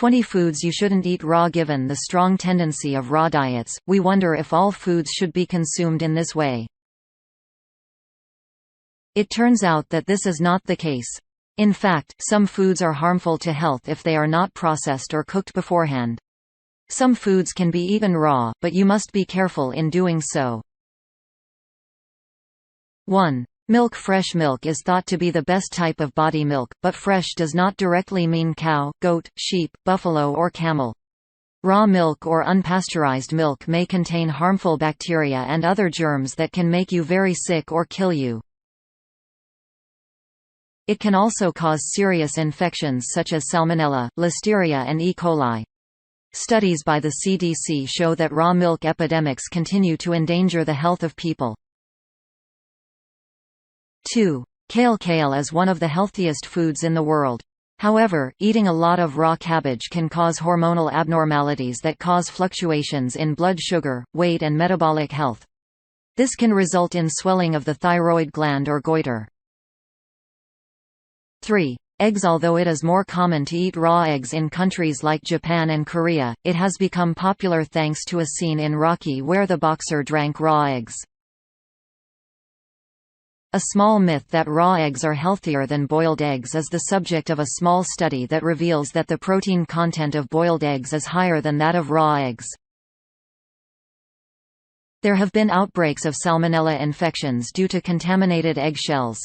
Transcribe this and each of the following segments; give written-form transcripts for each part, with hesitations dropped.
20 foods you shouldn't eat raw. Given the strong tendency of raw diets, we wonder if all foods should be consumed in this way. It turns out that this is not the case. In fact, some foods are harmful to health if they are not processed or cooked beforehand. Some foods can be eaten raw, but you must be careful in doing so. 1. Milk. Fresh milk is thought to be the best type of body milk, but fresh does not directly mean cow, goat, sheep, buffalo or camel. Raw milk or unpasteurized milk may contain harmful bacteria and other germs that can make you very sick or kill you. It can also cause serious infections such as Salmonella, Listeria and E. coli. Studies by the CDC show that raw milk epidemics continue to endanger the health of people. 2. Kale. Kale is one of the healthiest foods in the world. However, eating a lot of raw cabbage can cause hormonal abnormalities that cause fluctuations in blood sugar, weight and metabolic health. This can result in swelling of the thyroid gland or goiter. 3. Eggs. Although it is more common to eat raw eggs in countries like Japan and Korea, it has become popular thanks to a scene in Rocky where the boxer drank raw eggs. A small myth that raw eggs are healthier than boiled eggs is the subject of a small study that reveals that the protein content of boiled eggs is higher than that of raw eggs. There have been outbreaks of Salmonella infections due to contaminated egg shells.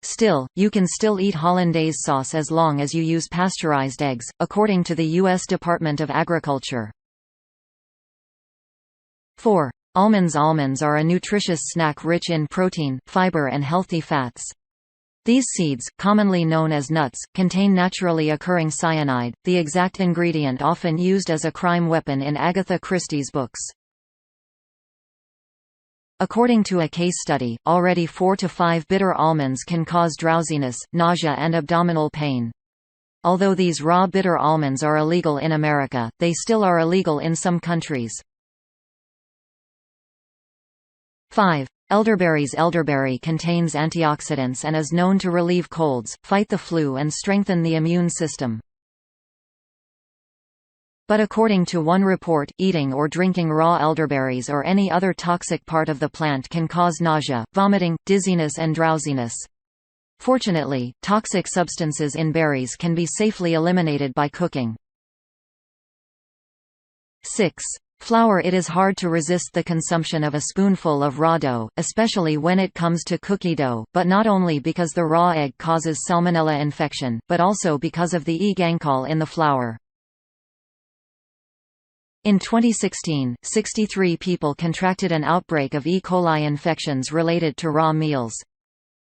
Still, you can still eat hollandaise sauce as long as you use pasteurized eggs, according to the U.S. Department of Agriculture. 4. Almonds. Almonds are a nutritious snack rich in protein, fiber and healthy fats. These seeds, commonly known as nuts, contain naturally occurring cyanide, the exact ingredient often used as a crime weapon in Agatha Christie's books. According to a case study, already 4 to 5 bitter almonds can cause drowsiness, nausea and abdominal pain. Although these raw bitter almonds are illegal in America, they still are illegal in some countries. 5. Elderberries. Elderberry contains antioxidants and is known to relieve colds, fight the flu and strengthen the immune system. But according to one report, eating or drinking raw elderberries or any other toxic part of the plant can cause nausea, vomiting, dizziness and drowsiness. Fortunately, toxic substances in berries can be safely eliminated by cooking. 6. Flour. It is hard to resist the consumption of a spoonful of raw dough, especially when it comes to cookie dough, but not only because the raw egg causes Salmonella infection, but also because of the E. gankol in the flour. In 2016, 63 people contracted an outbreak of E. coli infections related to raw meals.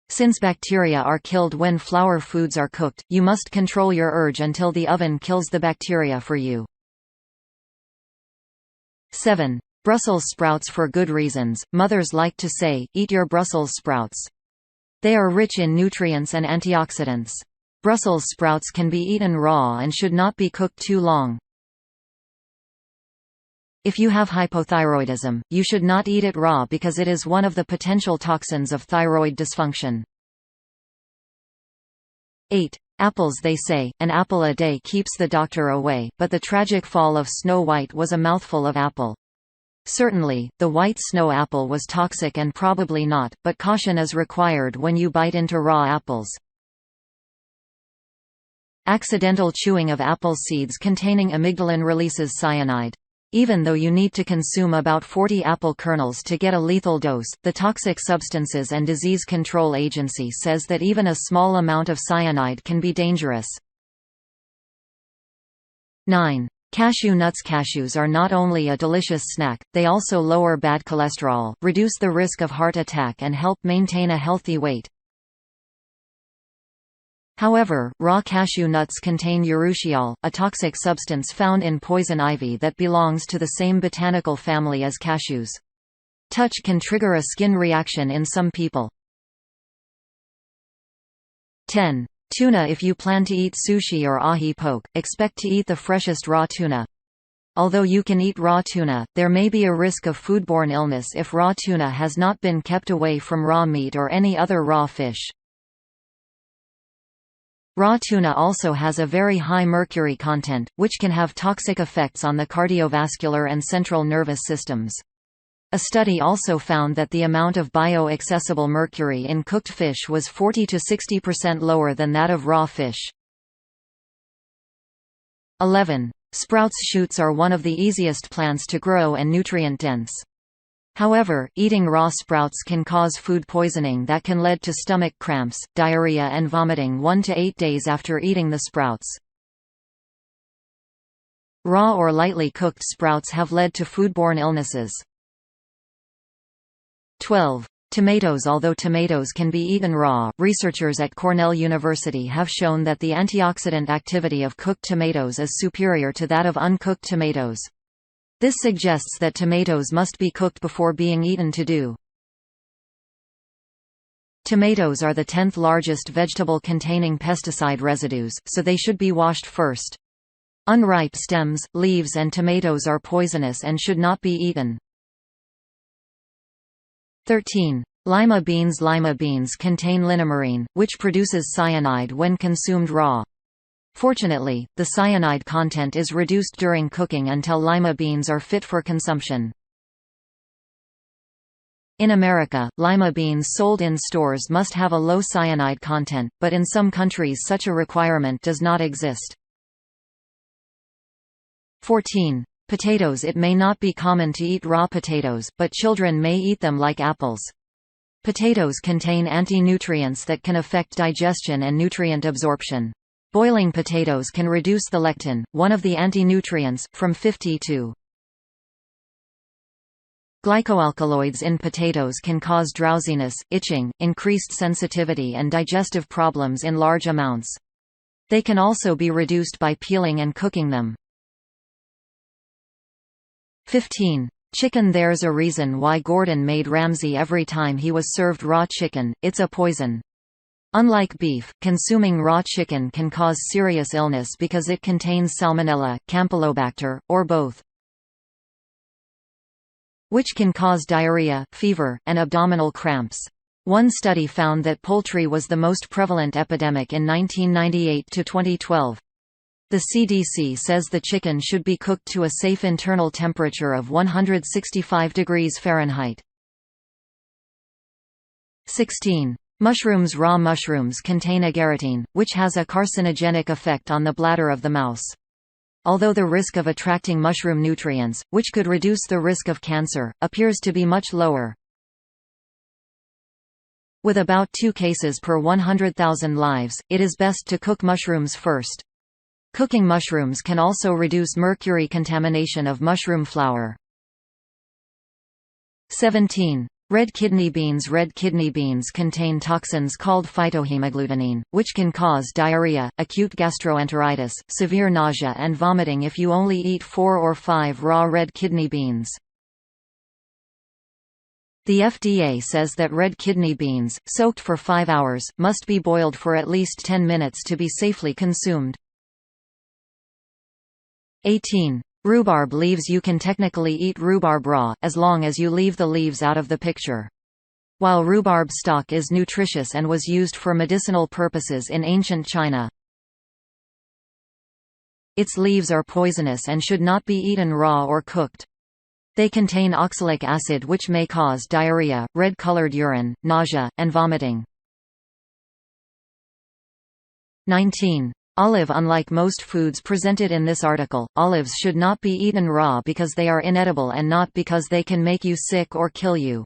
Since bacteria are killed when flour foods are cooked, you must control your urge until the oven kills the bacteria for you. 7. Brussels sprouts. For good reasons, mothers like to say, eat your Brussels sprouts. They are rich in nutrients and antioxidants. Brussels sprouts can be eaten raw and should not be cooked too long. If you have hypothyroidism, you should not eat it raw because it is one of the potential toxins of thyroid dysfunction. 8. Apples. They say, an apple a day keeps the doctor away, but the tragic fall of Snow White was a mouthful of apple. Certainly, the white snow apple was toxic and probably not, but caution is required when you bite into raw apples. Accidental chewing of apple seeds containing amygdalin releases cyanide. Even though you need to consume about 40 apple kernels to get a lethal dose, the Toxic Substances and Disease Control Agency says that even a small amount of cyanide can be dangerous. 9. Cashew nuts. Cashews are not only a delicious snack, they also lower bad cholesterol, reduce the risk of heart attack and help maintain a healthy weight. However, raw cashew nuts contain urushiol, a toxic substance found in poison ivy that belongs to the same botanical family as cashews. Touch can trigger a skin reaction in some people. 10. Tuna. If you plan to eat sushi or ahi poke, expect to eat the freshest raw tuna. Although you can eat raw tuna, there may be a risk of foodborne illness if raw tuna has not been kept away from raw meat or any other raw fish. Raw tuna also has a very high mercury content, which can have toxic effects on the cardiovascular and central nervous systems. A study also found that the amount of bio-accessible mercury in cooked fish was 40 to 60% lower than that of raw fish. 11. Sprouts. Shoots are one of the easiest plants to grow and nutrient-dense. However, eating raw sprouts can cause food poisoning that can lead to stomach cramps, diarrhea and vomiting 1 to 8 days after eating the sprouts. Raw or lightly cooked sprouts have led to foodborne illnesses. 12. Tomatoes. Although tomatoes can be eaten raw, researchers at Cornell University have shown that the antioxidant activity of cooked tomatoes is superior to that of uncooked tomatoes. This suggests that tomatoes must be cooked before being eaten. To do. Tomatoes are the 10th largest vegetable containing pesticide residues, so they should be washed first. Unripe stems, leaves and tomatoes are poisonous and should not be eaten. 13. Lima beans. Lima beans contain linemarine, which produces cyanide when consumed raw. Fortunately, the cyanide content is reduced during cooking until lima beans are fit for consumption. In America, lima beans sold in stores must have a low cyanide content, but in some countries such a requirement does not exist. 14. Potatoes. It may not be common to eat raw potatoes, but children may eat them like apples. Potatoes contain anti-nutrients that can affect digestion and nutrient absorption. Boiling potatoes can reduce the lectin, one of the anti-nutrients, from 50 to. Glycoalkaloids in potatoes can cause drowsiness, itching, increased sensitivity and digestive problems in large amounts. They can also be reduced by peeling and cooking them. 15. Chicken. There's a reason why Gordon made Ramsay every time he was served raw chicken: it's a poison. Unlike beef, consuming raw chicken can cause serious illness because it contains Salmonella, Campylobacter, or both, which can cause diarrhea, fever, and abdominal cramps. One study found that poultry was the most prevalent epidemic in 1998 to 2012. The CDC says the chicken should be cooked to a safe internal temperature of 165 degrees Fahrenheit. 16. Mushrooms. Raw mushrooms contain agarotine, which has a carcinogenic effect on the bladder of the mouse. Although the risk of attracting mushroom nutrients, which could reduce the risk of cancer, appears to be much lower. With about 2 cases per 100,000 lives, it is best to cook mushrooms first. Cooking mushrooms can also reduce mercury contamination of mushroom flour. 17. Red kidney beans. Red kidney beans contain toxins called phytohemagglutinin, which can cause diarrhea, acute gastroenteritis, severe nausea and vomiting if you only eat 4 or 5 raw red kidney beans. The FDA says that red kidney beans, soaked for 5 hours, must be boiled for at least 10 minutes to be safely consumed. 18. Rhubarb leaves. You can technically eat rhubarb raw, as long as you leave the leaves out of the picture. While rhubarb stock is nutritious and was used for medicinal purposes in ancient China, its leaves are poisonous and should not be eaten raw or cooked. They contain oxalic acid, which may cause diarrhea, red-colored urine, nausea, and vomiting. 19. Olive. Unlike most foods presented in this article, olives should not be eaten raw because they are inedible and not because they can make you sick or kill you.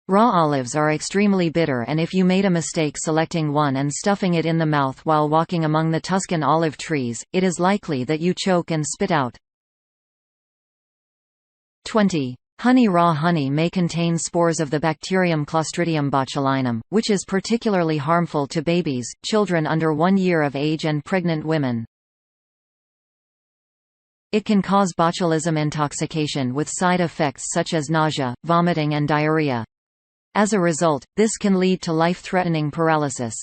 Raw olives are extremely bitter, and if you made a mistake selecting one and stuffing it in the mouth while walking among the Tuscan olive trees, it is likely that you choke and spit out. 20. Honey. Raw honey may contain spores of the bacterium Clostridium botulinum, which is particularly harmful to babies, children under 1 year of age and pregnant women. It can cause botulism intoxication with side effects such as nausea, vomiting and diarrhea. As a result, this can lead to life-threatening paralysis.